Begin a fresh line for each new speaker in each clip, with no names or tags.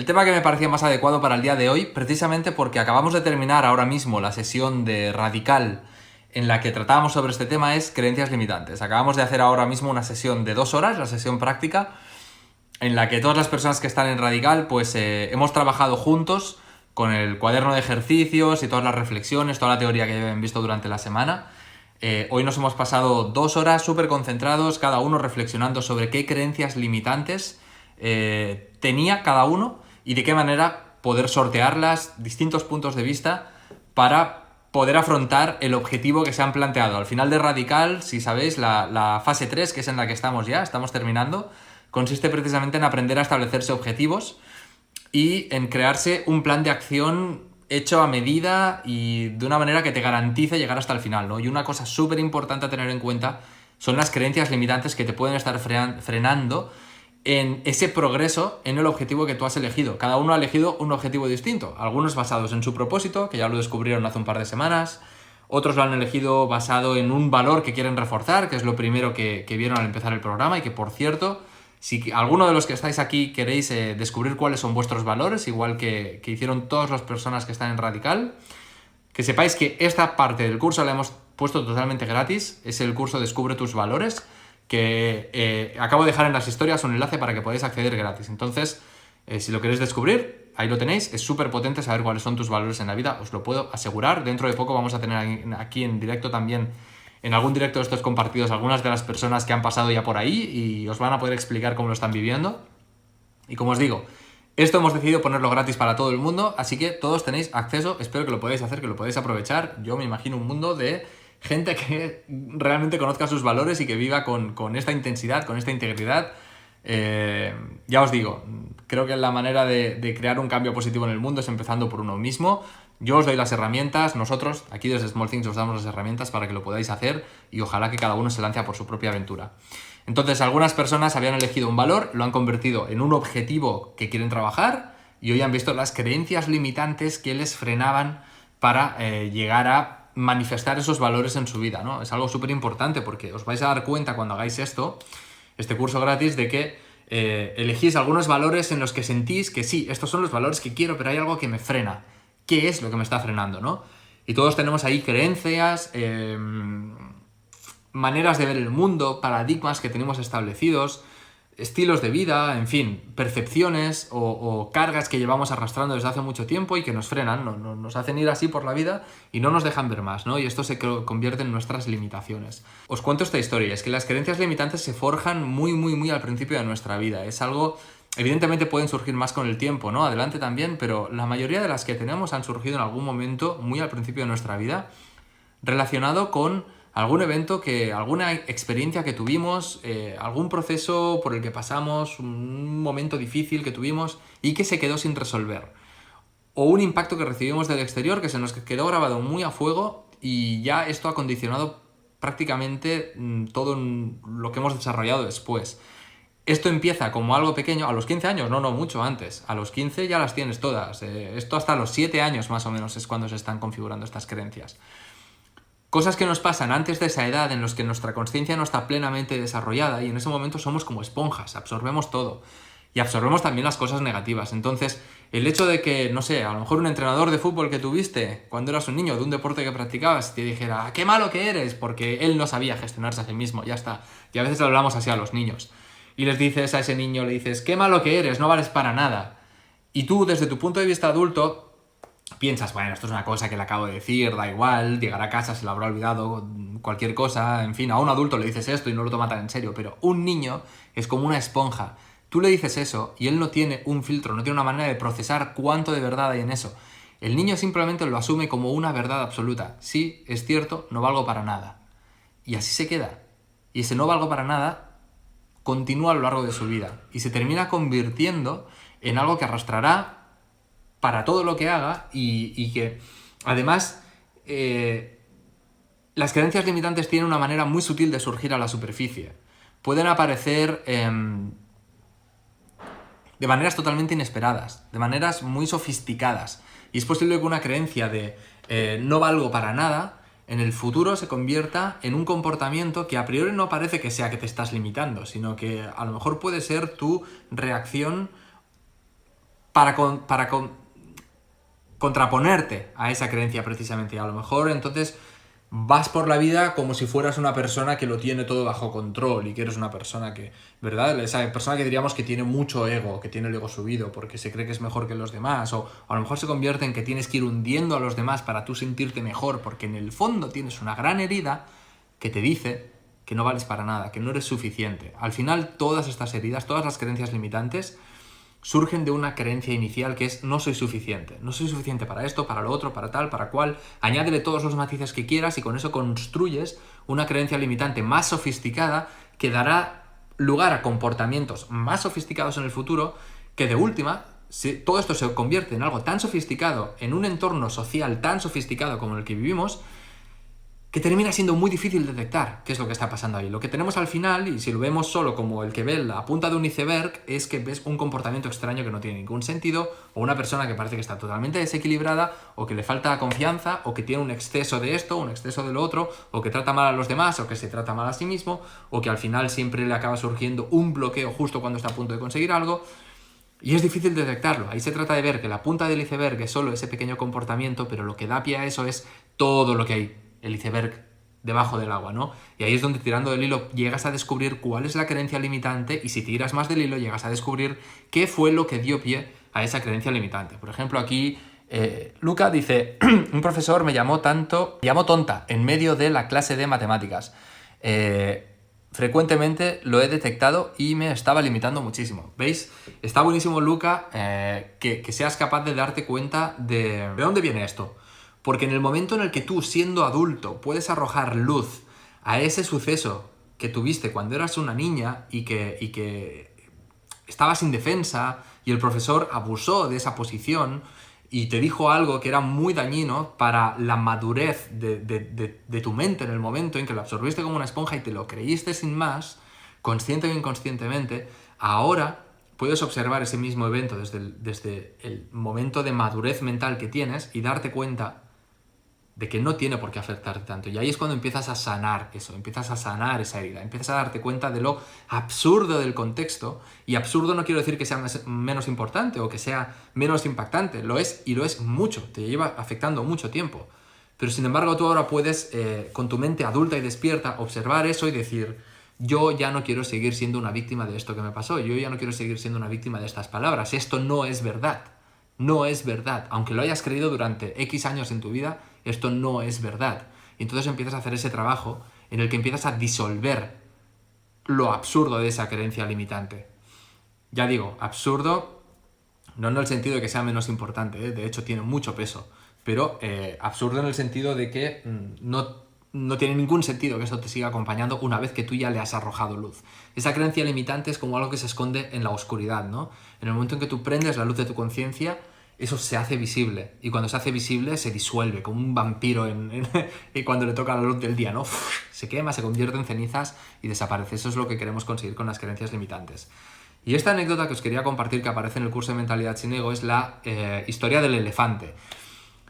El tema que me parecía más adecuado para el día de hoy, precisamente porque acabamos de terminar ahora mismo la sesión de Radical en la que tratábamos sobre este tema, es creencias limitantes. Acabamos de hacer ahora mismo una sesión de 2 horas, la sesión práctica, en la que todas las personas que están en Radical pues hemos trabajado juntos con el cuaderno de ejercicios y todas las reflexiones, toda la teoría que habían visto durante la semana. Hoy nos hemos pasado 2 horas súper concentrados, cada uno reflexionando sobre qué creencias limitantes tenía cada uno y de qué manera poder sortearlas, distintos puntos de vista, para poder afrontar el objetivo que se han planteado. Al final de Radical, si sabéis, la fase 3, que es en la que estamos ya, estamos terminando, consiste precisamente en aprender a establecerse objetivos y en crearse un plan de acción hecho a medida y de una manera que te garantice llegar hasta el final, ¿no? Y una cosa súper importante a tener en cuenta son las creencias limitantes que te pueden estar frenando en ese progreso en el objetivo que tú has elegido. Cada uno ha elegido un objetivo distinto, algunos basados en su propósito, que ya lo descubrieron hace un par de semanas, otros lo han elegido basado en un valor que quieren reforzar, que es lo primero que vieron al empezar el programa y que, por cierto, si alguno de los que estáis aquí queréis descubrir cuáles son vuestros valores, igual que hicieron todas las personas que están en Radical, que sepáis que esta parte del curso la hemos puesto totalmente gratis, es el curso Descubre tus valores, que acabo de dejar en las historias un enlace para que podáis acceder gratis. Entonces, si lo queréis descubrir, ahí lo tenéis. Es súper potente saber cuáles son tus valores en la vida, os lo puedo asegurar. Dentro de poco vamos a tener aquí en directo también, en algún directo de estos compartidos, algunas de las personas que han pasado ya por ahí y os van a poder explicar cómo lo están viviendo. Y como os digo, esto hemos decidido ponerlo gratis para todo el mundo, así que todos tenéis acceso, espero que lo podáis hacer, que lo podáis aprovechar. Yo me imagino un mundo de gente que realmente conozca sus valores y que viva con esta intensidad, con esta integridad. Ya os digo, creo que la manera de crear un cambio positivo en el mundo es empezando por uno mismo. Yo os doy las herramientas, nosotros aquí desde Small Things os damos las herramientas para que lo podáis hacer y ojalá que cada uno se lance a por su propia aventura. Entonces, algunas personas habían elegido un valor, lo han convertido en un objetivo que quieren trabajar y hoy han visto las creencias limitantes que les frenaban para llegar a manifestar esos valores en su vida, ¿no? Es algo súper importante porque os vais a dar cuenta cuando hagáis este curso gratis, de que elegís algunos valores en los que sentís que sí, estos son los valores que quiero, pero hay algo que me frena. ¿Qué es lo que me está frenando, no? Y todos tenemos ahí creencias, maneras de ver el mundo, paradigmas que tenemos establecidos, estilos de vida, en fin, percepciones o cargas que llevamos arrastrando desde hace mucho tiempo y que nos frenan, nos hacen ir así por la vida y no nos dejan ver más, ¿no? Y esto se convierte en nuestras limitaciones. Os cuento esta historia, es que las creencias limitantes se forjan muy al principio de nuestra vida. Es algo, evidentemente pueden surgir más con el tiempo, ¿no? Adelante también, pero la mayoría de las que tenemos han surgido en algún momento, muy al principio de nuestra vida, relacionado con algún evento, alguna experiencia que tuvimos, algún proceso por el que pasamos, un momento difícil que tuvimos y que se quedó sin resolver. O un impacto que recibimos del exterior que se nos quedó grabado muy a fuego y ya esto ha condicionado prácticamente todo lo que hemos desarrollado después. Esto empieza como algo pequeño, a los 15 años, no, mucho antes. A los 15 ya las tienes todas. Esto hasta los 7 años más o menos es cuando se están configurando estas creencias. Cosas que nos pasan antes de esa edad en los que nuestra conciencia no está plenamente desarrollada y en ese momento somos como esponjas, absorbemos todo. Y absorbemos también las cosas negativas. Entonces, el hecho de que, no sé, a lo mejor un entrenador de fútbol que tuviste cuando eras un niño, de un deporte que practicabas, te dijera, ¡qué malo que eres! Porque él no sabía gestionarse a sí mismo, ya está. Y a veces le hablamos así a los niños. Y les dices a ese niño, le dices, ¡qué malo que eres! No vales para nada. Y tú, desde tu punto de vista adulto, piensas, bueno, esto es una cosa que le acabo de decir, da igual, llegará a casa, se le habrá olvidado cualquier cosa, en fin, a un adulto le dices esto y no lo toma tan en serio, pero un niño es como una esponja. Tú le dices eso y él no tiene un filtro, no tiene una manera de procesar cuánto de verdad hay en eso. El niño simplemente lo asume como una verdad absoluta. Sí, es cierto, no valgo para nada. Y así se queda. Y ese no valgo para nada continúa a lo largo de su vida y se termina convirtiendo en algo que arrastrará para todo lo que haga y que además las creencias limitantes tienen una manera muy sutil de surgir a la superficie. Pueden aparecer de maneras totalmente inesperadas, de maneras muy sofisticadas. Y es posible que una creencia de no valgo para nada en el futuro se convierta en un comportamiento que a priori no parece que sea que te estás limitando, sino que a lo mejor puede ser tu reacción contraponerte a esa creencia precisamente. Y a lo mejor entonces vas por la vida como si fueras una persona que lo tiene todo bajo control y que eres una persona que, ¿verdad? Esa persona que diríamos que tiene mucho ego, que tiene el ego subido porque se cree que es mejor que los demás, o a lo mejor se convierte en que tienes que ir hundiendo a los demás para tú sentirte mejor porque en el fondo tienes una gran herida que te dice que no vales para nada, que no eres suficiente. Al final todas estas heridas, todas las creencias limitantes surgen de una creencia inicial que es no soy suficiente para esto, para lo otro, para tal, para cual. Añádele todos los matices que quieras y con eso construyes una creencia limitante más sofisticada que dará lugar a comportamientos más sofisticados en el futuro que de última, si todo esto se convierte en algo tan sofisticado, en un entorno social tan sofisticado como el que vivimos, que termina siendo muy difícil detectar qué es lo que está pasando ahí. Lo que tenemos al final, y si lo vemos solo como el que ve la punta de un iceberg, es que ves un comportamiento extraño que no tiene ningún sentido, o una persona que parece que está totalmente desequilibrada, o que le falta confianza, o que tiene un exceso de esto, un exceso de lo otro, o que trata mal a los demás, o que se trata mal a sí mismo, o que al final siempre le acaba surgiendo un bloqueo justo cuando está a punto de conseguir algo. Y es difícil detectarlo. Ahí se trata de ver que la punta del iceberg es solo ese pequeño comportamiento, pero lo que da pie a eso es todo lo que hay, el iceberg debajo del agua, ¿no? Y ahí es donde, tirando del hilo, llegas a descubrir cuál es la creencia limitante, y si tiras más del hilo llegas a descubrir qué fue lo que dio pie a esa creencia limitante. Por ejemplo, aquí Luca dice: un profesor me llamó tonta en medio de la clase de matemáticas. Frecuentemente lo he detectado y me estaba limitando muchísimo. ¿Veis? Está buenísimo, Luca, que seas capaz de darte cuenta de dónde viene esto. Porque en el momento en el que tú, siendo adulto, puedes arrojar luz a ese suceso que tuviste cuando eras una niña y que estabas indefensa y el profesor abusó de esa posición y te dijo algo que era muy dañino para la madurez de tu mente en el momento en que lo absorbiste como una esponja y te lo creíste sin más, consciente o inconscientemente, ahora puedes observar ese mismo evento desde el momento de madurez mental que tienes y darte cuenta de que no tiene por qué afectarte tanto. Y ahí es cuando empiezas a sanar eso, empiezas a sanar esa herida, empiezas a darte cuenta de lo absurdo del contexto. Y absurdo no quiero decir que sea menos importante o que sea menos impactante, lo es, y lo es mucho, te lleva afectando mucho tiempo. Pero sin embargo tú ahora puedes, con tu mente adulta y despierta, observar eso y decir: yo ya no quiero seguir siendo una víctima de esto que me pasó, yo ya no quiero seguir siendo una víctima de estas palabras, esto no es verdad. No es verdad. Aunque lo hayas creído durante X años en tu vida, esto no es verdad. Y entonces empiezas a hacer ese trabajo en el que empiezas a disolver lo absurdo de esa creencia limitante. Ya digo, absurdo no en el sentido de que sea menos importante, ¿eh? De hecho tiene mucho peso, pero absurdo en el sentido de que no tiene ningún sentido que eso te siga acompañando una vez que tú ya le has arrojado luz. Esa creencia limitante es como algo que se esconde en la oscuridad, ¿no? En el momento en que tú prendes la luz de tu conciencia, eso se hace visible. Y cuando se hace visible, se disuelve, como un vampiro y cuando le toca la luz del día, ¿no? Se quema, se convierte en cenizas y desaparece. Eso es lo que queremos conseguir con las creencias limitantes. Y esta anécdota que os quería compartir, que aparece en el curso de Mentalidad sin Ego, es la historia del elefante.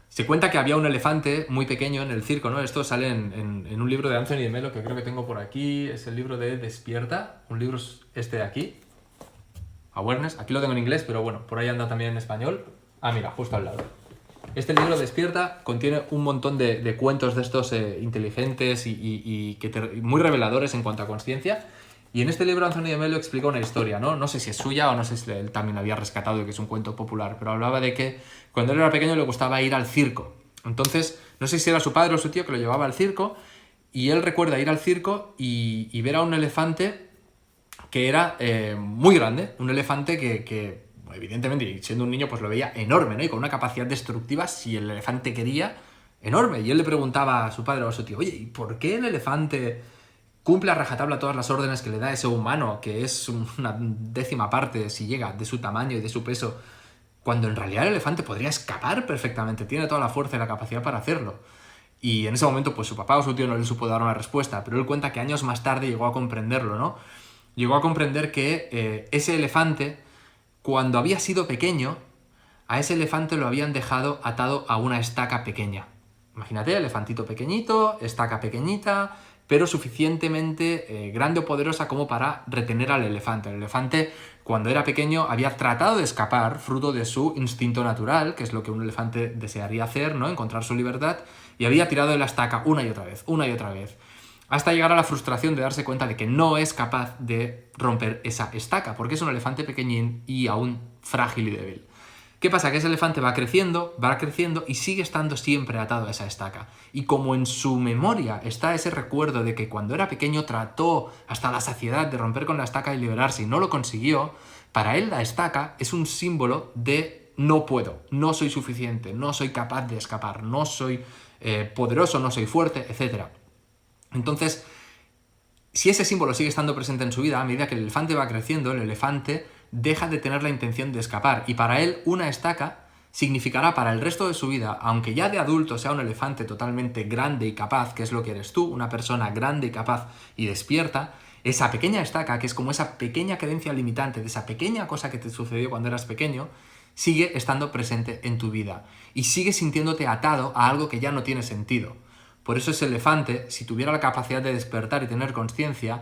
Se cuenta que había un elefante muy pequeño en el circo, ¿no? Esto sale en un libro de Anthony de Melo, que creo que tengo por aquí. Es el libro de Despierta. Un libro este de aquí. Awareness. Aquí lo tengo en inglés, pero bueno, por ahí anda también en español. Ah, mira, justo al lado. Este libro, Despierta, contiene un montón de cuentos de estos inteligentes y muy reveladores en cuanto a conciencia. Y en este libro Anthony de Melo explica una historia, ¿no? No sé si es suya o no sé si él también había rescatado y que es un cuento popular, pero hablaba de que cuando él era pequeño le gustaba ir al circo. Entonces, no sé si era su padre o su tío que lo llevaba al circo, y él recuerda ir al circo y ver a un elefante que era muy grande, un elefante que evidentemente, siendo un niño, pues lo veía enorme, ¿no? Y con una capacidad destructiva, si el elefante quería, enorme. Y él le preguntaba a su padre o a su tío: oye, ¿y por qué el elefante cumple a rajatabla todas las órdenes que le da ese humano, que es una décima parte, si llega, de su tamaño y de su peso, cuando en realidad el elefante podría escapar perfectamente, tiene toda la fuerza y la capacidad para hacerlo? Y en ese momento, pues su papá o su tío no le supo dar una respuesta, pero él cuenta que años más tarde llegó a comprenderlo, ¿no? Llegó a comprender que ese elefante, cuando había sido pequeño, a ese elefante lo habían dejado atado a una estaca pequeña. Imagínate, elefantito pequeñito, estaca pequeñita, pero suficientemente grande o poderosa como para retener al elefante. El elefante, cuando era pequeño, había tratado de escapar, fruto de su instinto natural, que es lo que un elefante desearía hacer, ¿no? Encontrar su libertad, y había tirado de la estaca una y otra vez, hasta llegar a la frustración de darse cuenta de que no es capaz de romper esa estaca, porque es un elefante pequeñín y aún frágil y débil. ¿Qué pasa? Que ese elefante va creciendo y sigue estando siempre atado a esa estaca. Y como en su memoria está ese recuerdo de que cuando era pequeño trató hasta la saciedad de romper con la estaca y liberarse y no lo consiguió, para él la estaca es un símbolo de no puedo, no soy suficiente, no soy capaz de escapar, no soy poderoso, no soy fuerte, etc. Entonces, si ese símbolo sigue estando presente en su vida, a medida que el elefante va creciendo, el elefante deja de tener la intención de escapar. Y para él, una estaca significará para el resto de su vida, aunque ya de adulto sea un elefante totalmente grande y capaz, que es lo que eres tú, una persona grande y capaz y despierta, esa pequeña estaca, que es como esa pequeña creencia limitante de esa pequeña cosa que te sucedió cuando eras pequeño, sigue estando presente en tu vida. Y sigue sintiéndote atado a algo que ya no tiene sentido. Por eso ese elefante, si tuviera la capacidad de despertar y tener conciencia,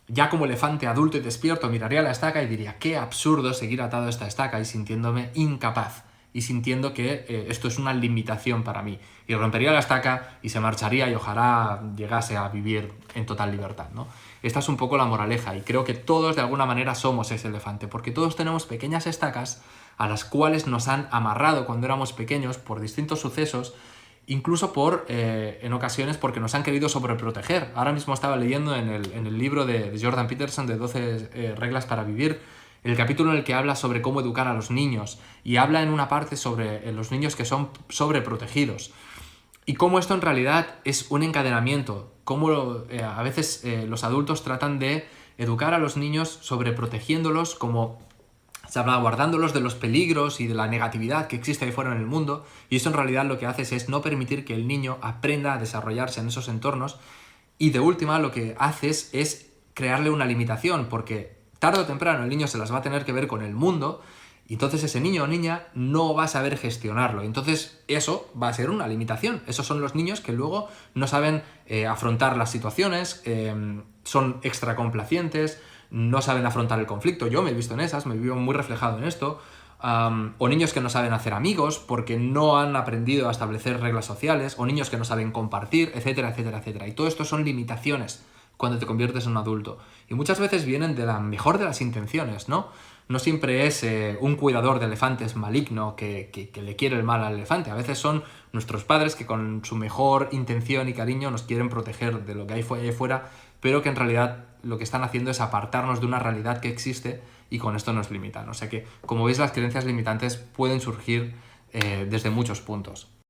ya como elefante adulto y despierto miraría la estaca y diría qué absurdo seguir atado a esta estaca y sintiéndome incapaz y sintiendo que esto es una limitación para mí. Y rompería la estaca y se marcharía y ojalá llegase a vivir en total libertad, ¿no? Esta es un poco la moraleja y creo que todos de alguna manera somos ese elefante porque todos tenemos pequeñas estacas a las cuales nos han amarrado cuando éramos pequeños por distintos sucesos, incluso en ocasiones porque nos han querido sobreproteger. Ahora mismo estaba leyendo en el libro de Jordan Peterson de 12 reglas para vivir, el capítulo en el que habla sobre cómo educar a los niños y habla en una parte sobre los niños que son sobreprotegidos y cómo esto en realidad es un encadenamiento, cómo a veces los adultos tratan de educar a los niños sobreprotegiéndolos, como salvaguardándolos de los peligros y de la negatividad que existe ahí fuera en el mundo, y eso en realidad lo que haces es no permitir que el niño aprenda a desarrollarse en esos entornos, y de última lo que haces es crearle una limitación, porque tarde o temprano el niño se las va a tener que ver con el mundo, y entonces ese niño o niña no va a saber gestionarlo. Entonces eso va a ser una limitación. Esos son los niños que luego no saben afrontar las situaciones, son extracomplacientes, no saben afrontar el conflicto. Yo me he visto en esas, me vivo muy reflejado en esto. O niños que no saben hacer amigos porque no han aprendido a establecer reglas sociales, o niños que no saben compartir, etcétera, etcétera, etcétera. Y todo esto son limitaciones cuando te conviertes en un adulto. Y muchas veces vienen de la mejor de las intenciones, ¿no? No siempre es un cuidador de elefantes maligno que le quiere el mal al elefante. A veces son nuestros padres que con su mejor intención y cariño nos quieren proteger de lo que hay fuera, pero que en realidad lo que están haciendo es apartarnos de una realidad que existe y con esto nos limitan. O sea que, como veis, las creencias limitantes pueden surgir desde muchos puntos.